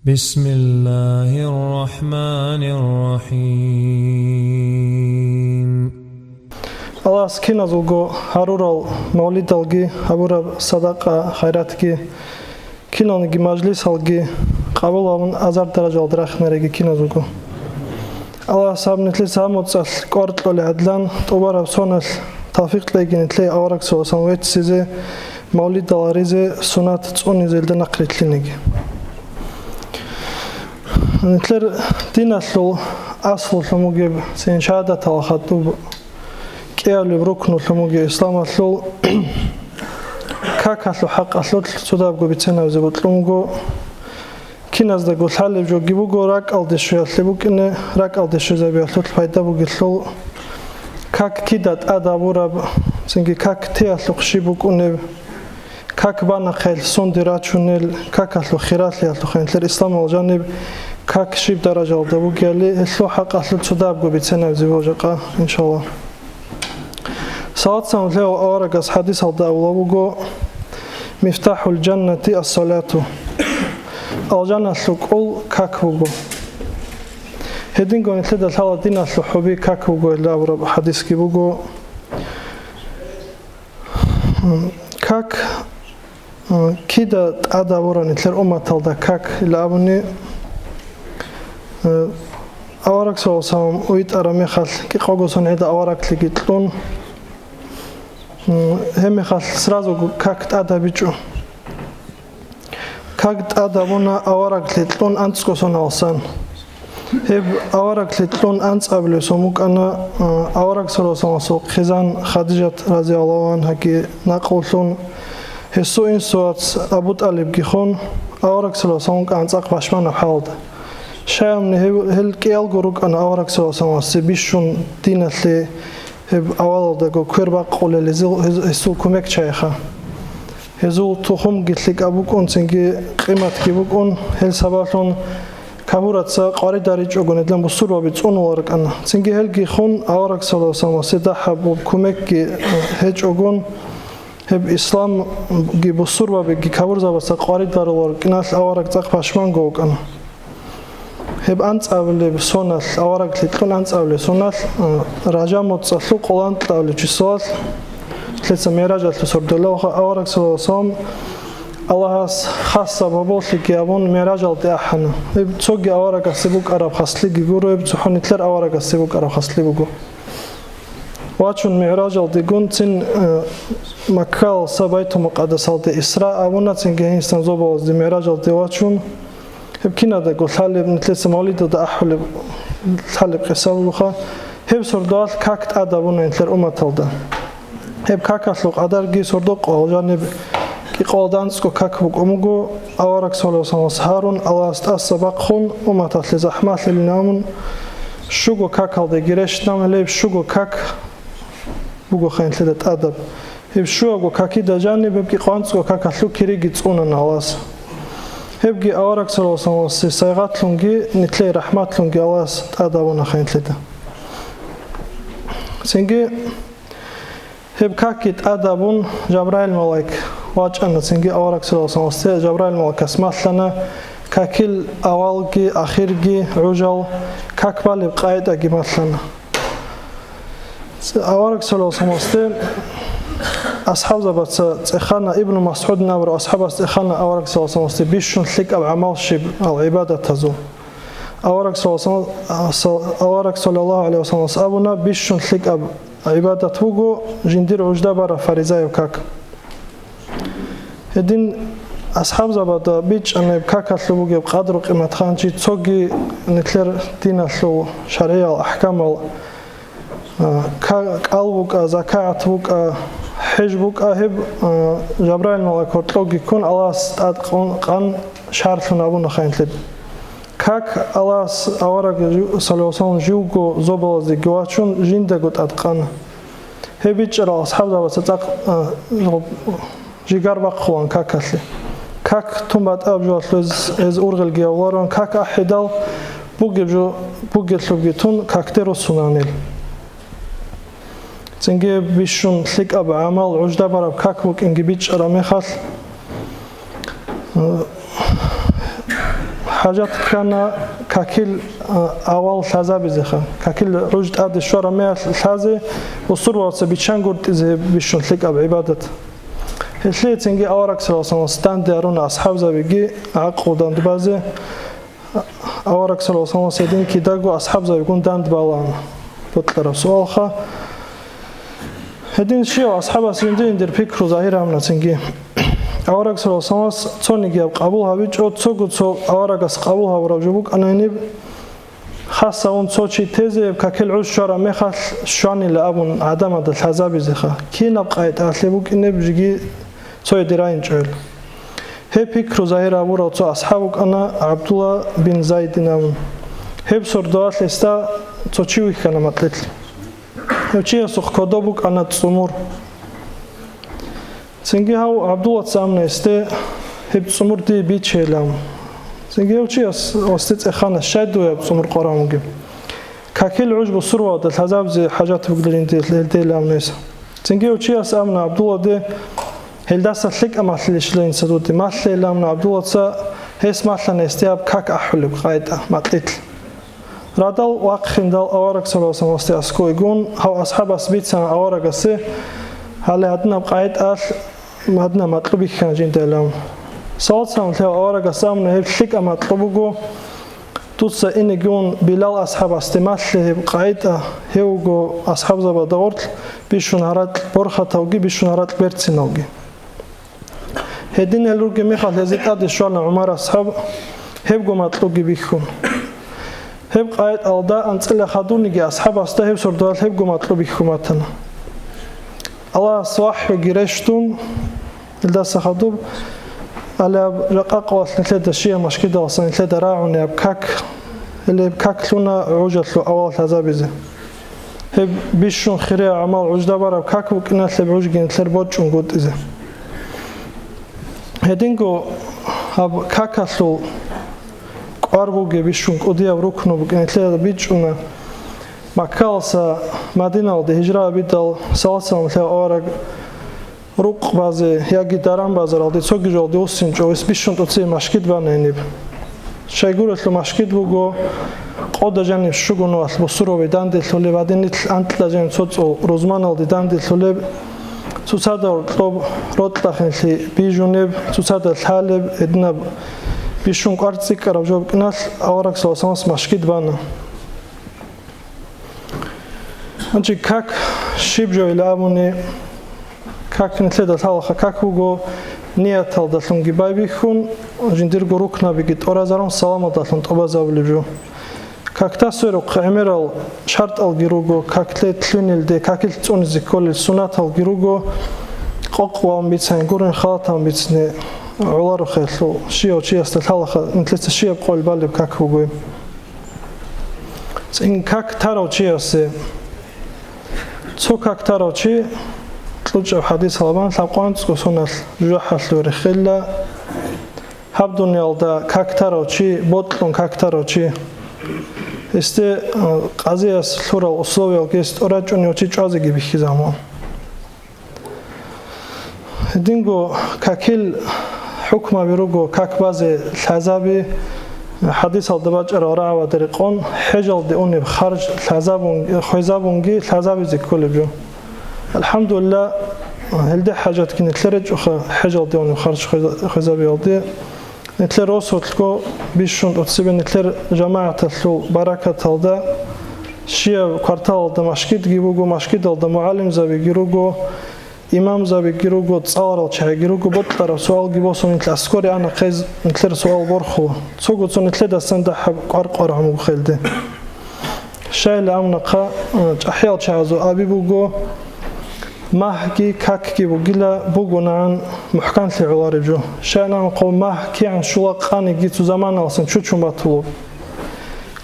بسم الله الرحمن الرحيم. الله سكين أزوجو هارورال مولد الجي أبورا صدقة خيراتكي كينونجي مجلس الجي قبول من أزار درجة الدرخ نرجع كين أزوجو الله سب نتلي ساموت سال كارت للعدلان توبارا بسونل توفيق لجين نتلي أورك سو سامويت سيزه مولد دلاريزه سنات توني زلدا نقرت لينجي نتلر دين أصل الموجب سين شهادة الخطوب كيالي بركن الموجب إسلام أصل كاك أصل حق أصل صداب جو بتسنا وزبط لونجو كناز ده قول حال جو جيبو جو راك ألدشوا يطلبوا كنه راك ألدشوا زبي أصل فايدة بقول كاك كيدات أدابورا سينجي كاك تيأصل خشيبو كنه كاك بانا خيل صندرات شنيل كاك أصل خيرات لي أصل خيل الإسلام والجانب كاك شيب درجة الدبو قالي إسلو حق أصل صداب جو بتسنا وزبوجقة إن شاء الله. صلاة سنة أورجس حديث الدولة مفتاح الجنة الصلاة الجنة سكول كاكوجو هدين قلنا تلد الحالة دينا سحبي كاكوجو إلا أورب حديث كيبوجو كاك كده أدا ورا نتلر تلدا كاك إلا أبني أورك سوسام ويت أرمي خال كي قاقوسون عدا أورك لقيتلون هم خال سرازو كاك أدا بيجو كاك أدا بنا أورك لقيتلون أنتسكوسون ألسان هب أورك لقيتلون أنت قبل سموك أنا أورك سوسام سوق خزان خديجة رضي الله عنها كي نقولون هسو إن سوات أبو طالب كيخون أورك سوسام أنت أقبشمان حالد شايم هل كيال جروك أنا أورك سوسام سبيشون دين اللي هب أول دقو كربا قول لزيل هسو كمك شيخة هزو تخم قلت لك أبوك أن سنجي قيمة كيبوك أن هل سباتون كبرت سا قاري داريج أقول ندلم بصور وبتصون ورك أنا سنجي هل كيخون أورك سوسام سدحب وكمك هج أقول هب إسلام جي بصور وبيجي كبر زبسا قاري دار ورك ناس أورك تق باشمان جوك أنا هب أنت أولي بسونال أورك لتكون أنت أولي سونال رجع متصلو قلان تأولي جسال تلسم يرجع تسرد الله أورك سلاسام الله خاصة بابوس لكيابون ميراجع تأحنا هب تسوق أورك السبوك أرب خصلي جورو هب تحن تلر أورك السبوك أرب خصلي بجو واتشون ميراجع تيجون تين مكال سبايت مقدس على إسراء أبونا تين جهين استنزوب از ميراجع تواتشون هب كنا ده قلت حلب نتلس مولد ده أحول حلب قصة وخا هب سردال كاكت أدابون نتلر تلدا هب كاكسلق أدار جي سردق أوجانب كي قادانس كو كاكبوك أمجو أورك سولوسان سهارون الله استأسبق خون تلز زحمات للنامون شوجو كاكال ده جريش نام ليب شوجو كاك بوجو خين تلت أدب هب شوجو كاكي ده جانب هب كي قانس كو كاكسلو كري جتسون الناس هبجي أورك سلاسان سيغات لونجي نتلي رحمات لونجي الله أدابونا خين تلدا سنجي هب كاكيت أدابون جبرائيل ملاك واجأنا سنجي أورك سلاسان جبرائيل ملاك اسمح لنا كاكيل أولجي أخيرجي عجل كاكبالي بقايد أجي مثلنا أورك سلاسان أصحاب زبط إخانا ابن مسعود نبر أصحاب إخانا أورك سلاسان بيشون ثق أو عمل شب العبادة تزو أورك صلى الله عليه وسلم أبونا بيشون ثق أو عبادة توجو جندير عجدة برا فريزة وكاك هدين أصحاب زبط بيج أنا بكاك أسلوبه بقدر قيمة خانجي تسوقي نتلر دين أسلو شرعية الأحكام كالبوك زكاة بوك حجبوك أهب جبرائيل ملاك ورتلوك يكون الله استعد قان شارفنا أبونا خين تلد كاك الله أورك سلوسان جوجو زوبل زيجواتشون جندقت أدقان هبيج على أصحاب ذا بستاق جيجار بقوان كاك أسلي كاك تنبات أبجو إز أورغل جيوارون كاك أحدال بوجيتلو جيتون كاكتيرو سونانيل سنجي بيشون ثق أب عمل عجدة برا كاكبوك إنجي بيج رامي خاص حاجات كان كاكل أول ثازا بزخا كاكل عجد أدي شورا مية ثازة وصروة بيشان قرد إذا بيشون لك بعبادة هالشيء تنجي أورك سلاسة ستان دارون أصحاب زبيجي عقو داند بازه أورك سلاسة سيدين كيداغو أصحاب زبيجون داند بالان بطلع سؤال خا هدين شيء أصحاب سيدين در فكر ظاهر عمنا تنجي أورك سلاسة تصوني جاب قبولها بيج أو تصو أورك قبولها ورجوبك أنا نب خاصة اون صوتي تيزي كاكل عوش شورا مخال شاني لأبون عدم هذا الحزاب زخا كي نبقيت أهلبوك إني بجي صوي دراين جول هي فكر ظاهر أبو رأتو أصحابك أنا عبد الله بن زايد نام هي بصردوات لستا تصوتي كنا مطلت يوشي سوق كودوبك أنا تصمر سنجي هاو عبد الله تسامنا است هي بتصمر دي بيتشيلام سنجيو تشيس وستت إخانا شادو يا بسمر قرامجي كاكل عجب الصروة الحزاب زي حاجات بقدرين تلتيل أمنيس سنجيو تشيس أمنا عبد الله ده هل داس لك أما تليش لين سدودي ما تلي أمنا عبد الله تسا هيس ما تلنا استياب كاك أحلب قايدة ما تلتل رادل واقخين دال أورك سلوسا مستي أسكو يقول هو أصحاب أسبيت سنة أورك أسي هل هدنا بقايد أش ما هدنا مطلوبي كان جين تلام صوت سامت له أورك أسامنا هي فيك أما طلبوجو توصل إن يكون بلال أصحاب استماع له بقاعدة هيوجو أصحاب زبادورت بيشون هرات برخة توجي بيشون هرات بيرتسينوجي هدين اللوجي ميخال هزيت أدي شوانا عمر أصحاب هيبجو مطلوبي بيكون هيب قاعد ألدا أنت اللي خدوني أصحاب أستهب سردوات هيبجو مطلوبي كوماتنا الله صاح وجريشتون الداس خدوب على رقاق وصل ثلاثة شيء مش كده وصل ثلاثة راعون بكاك اللي بكاك لنا عجلة أول ثلاثة بيزه هي بيشون خير عمل عجلة برا بكاك وكنا ثلاثة عجلة ثلاثة بوتش ونقول إذا هدينكو هب كاك أصل قاربوجي بيشون قديا وركنو بكنا ثلاثة بيجونا مكالسة مدينة الهجرة بيدل سلسلة مثل أورق روق بازه یکی درام بازار آدی سوگی جلدی اوسین جو اسپیشون توصیه مشکید بانه شایگور اصل مشکید بگو قد جنب شگون و اصل بسرو بیدند دلولی بعدی نیت انتلا جنب صد روزمان آدی دند دلولی تصاد طب رد داخلی بیجونب تصاد الحالب ادنب بیشون کارتی کرد جو بکنال آورک سوسانس مشکید بانه انچی کاک شیب جو الابونی как не следа талха как уго ниятал дасунги байбихун жиндир горук набигит оразарон салама дасун тобазавлижу как тасверу қамерал шарт ал гируго как летлунилде как илцун зикол сунатал гируго қоқвам бицен гурен халатам бицне улару хелу шио чиаста талха интлеста шио қол балиб как уго ин как таро чиасе цо как таро чи تلوج حديث هلبان ثقان تسكسونال جوحة لورخيلا هبدون يالدا كاكتاروشي بوتلون كاكتاروشي استي قضية سلورة أصلوية الكيست أراجون يوشي جوازي جيبكي زمان دينغو كاكيل حكمة بيروغو كاك بازي الحزابي حديث الدباج أرارا ودريقون حجل ديوني بخارج الحزابونجي الحزابي زي كل بيو الحمد لله هلدي حاجات كنا تلرج حاجة ديوني خارج خزابي ودي نتلر وصلتكو بيشون وتسيبن نتلر جماعة تلو بركة تلدا شيء كارتال دا مشكيد جيبوجو مشكيد دا معلم زبي جيروجو إمام زبي جيروجو تصور الشيء جيروجو بطل سؤال جيبوسون نتل أسكوري أنا خيز نتلر سؤال برخو سوقو تون نتلر دستن ده حب قرق عمو خيلده شيء اللي أمنقا أحيال شعزو أبي بوجو ماهكي كاكي بوجيلا بوجونا عن محكمة العوارجو شأن قوم ماهكي عن شو قاني جيتو زمان أصلا شو بطلوا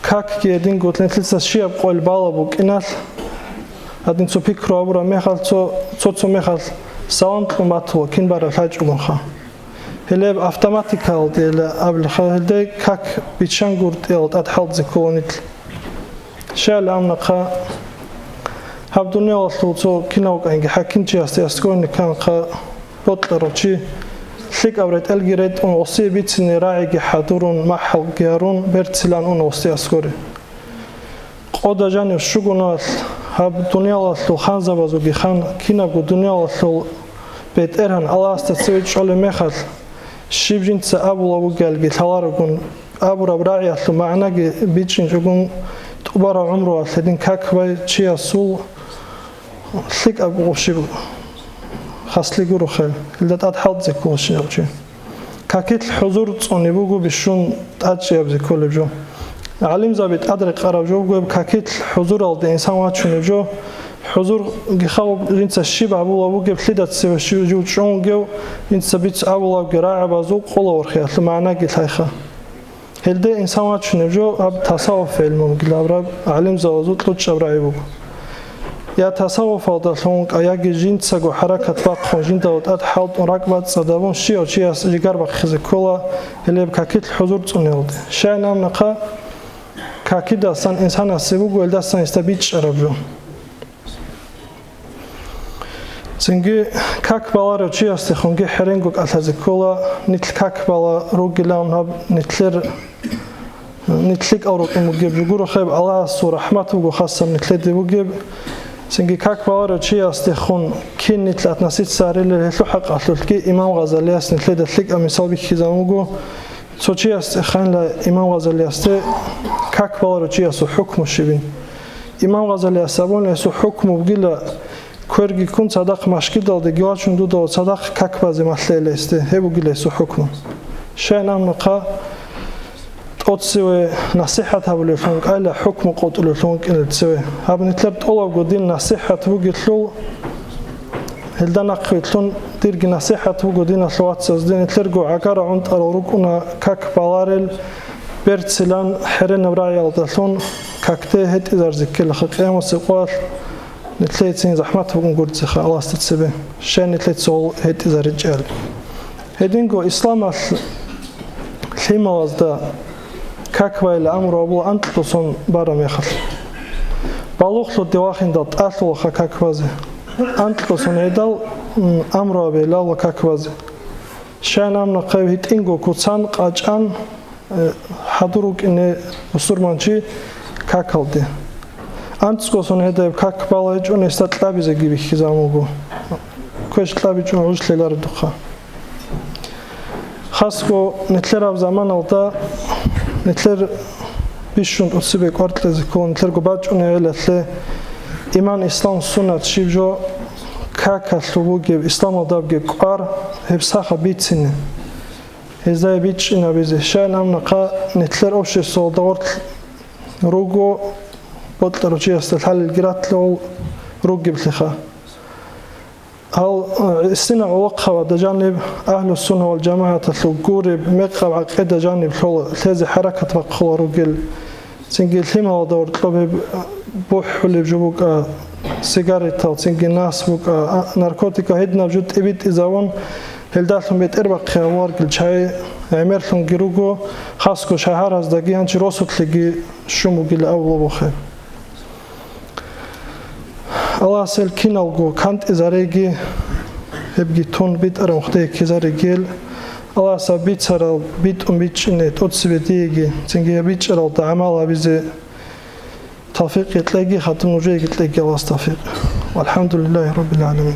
كاكي دين قلت لسه شيء بقول بالا بوك إنال هادين تو بيكرو أبورا ميخال تو ميخال ساوند بطلوا كين برا الحاج أمخا هلاب أوتوماتيكال ديال قبل هلدي كاك بيتشان قرط يلد أدحال زكونيت شأن أمنقا هبدوني أصلو تو كناوك إنك حكين جاستي أسكون كان قا بطلروشي ثق أوريت الجريت أن وصي بيتني راعي حضورون محل جارون برتسلان أن وصي أسكوري قد جاني الشغل هب دنيا الله خان زبازو بخان كنا بدنيا الله بيت إرهن الله استسويت على مخل شيبجين تأبوا وجال جثاركون أبو ربراعي الله معنا بيتشين جون تبارا عمره الذين كاكباي شيء سول ثق أبو شيبو خاصلي جرو خير اللي تأتحد ذكور شيء كاكيت الحضور تصنبوجو بشون تأتشي بذكور جو علم زابط أدرك أرجو جو كاكيت الحضور على الإنسان واتشون جو حضور جخاو جنس الشيب أبو أبو جب ليدات سوى جو شون جو جنس بيت أبو أبو جراع بازو قلا ورخيا لمعنى جت هيخا هلده إنسان واتشون جو أب تصاوف في الممكن لابراب علم زوازوت لطش أبرايبو يا تصاوف هذا لونك أياجي جنس جو حركة باق جنس دوت أتحول ركبات صدامون شيء جيجار بخزي كلا اللي بكاكيت الحضور تصنيلد شيء نام نقا كاكيد أصلا إنسان السبوق ولد أصلا يستبيتش أربجو زنجي كاك بالا رجيا استخونجي حرينجوك أتذكولا نتل كاك بالا روجلام هب نتلك أوروك مجيب جورو خيب الله سو رحمته وخاصة نتل دبوجيب زنجي كاك بالا رجيا استخون كين نتل أتنسيت ساري اللي حق أتلقي إمام غزالي است نتل دتلك أمثال بكيزاموجو سوتشي استخان لإمام غزالي است كاك بالا رجيا سو حكم شبين إمام غزالي استبون لسو حكم بقيل كورجي كون صدق مشكل داده جواشون دو صدق كاك بازي مسئله است هبو گلسو حكم شأن نقا تسوي نصيحة هبول فونك على حكم قتل فونك إن تسوي هب نتلبت الله قدين نصيحة وجدلو هلدا نقيتلون تيرج نصيحة وجدين الصوات سزدين تلرجو عكار عند الركونا كاك بالارل برتسلان حرن براي الدلون كاكته هت إذا ذكر الخقيم والسقوط نتليت سين زحمته ونقول زخ الله استتسبه شان نتليت سول هت إذا رجال هدينجو إسلام الحين وازدا كاكوا الأمر أبو أنت تصون بارم يخل بالوخ الدواخين دات أصل كاكوازي أنت تصون هيدل أمر أبي لا كاكوازي شان أمر قوي هتينجو كوتسان قاجان حضروك إن بسرمانشي كاكالدي أنت تصون هيدا كاك بالاج ونستطلع بزجي بخزاموجو كوش تلابيجون عوش ليلار الدخان خاصكو نتلر في زمان الدا نتلر بيشون أصيب كارت لزكون نتلر قباج ونعلت إيمان إسلام سنة شيبجو كاكا ثوبوجي إسلام الدا بجي قار هبساخة بيتسنة هذا بيتش إنا بيزه شان أم نقا نتلر أوشي صدورت روجو بطل رجيا استحال الجرات لو روجي بتلخا هل السنة وقها ودجانب أهل السنة والجماعة تلقوري بمقام عقيدة جانب حول تازي حركة بقوة رجل سنجي الحمى ودور طلب بوح اللي بجوبك سيجارة وسنجي الناس بوك ناركوتيكا هدنا بجد إبيت إزاون هلداتهم بيت إربق خوار قل شاي عمرتهم جروجو خاصكو شهر از دقي هنشي روسو تلقي شمو قل أول بخير الله سل كينالجو كانت إزاريجي هبجي تون بيت أرمختي كزاريجيل الله سبيت سر بيت بيتش إنه تودسبتيجي تنجي بيتش على التعامل بيزي توفيق يتلاقي خاتم وجهي يتلاقي الله توفيق والحمد لله رب العالمين.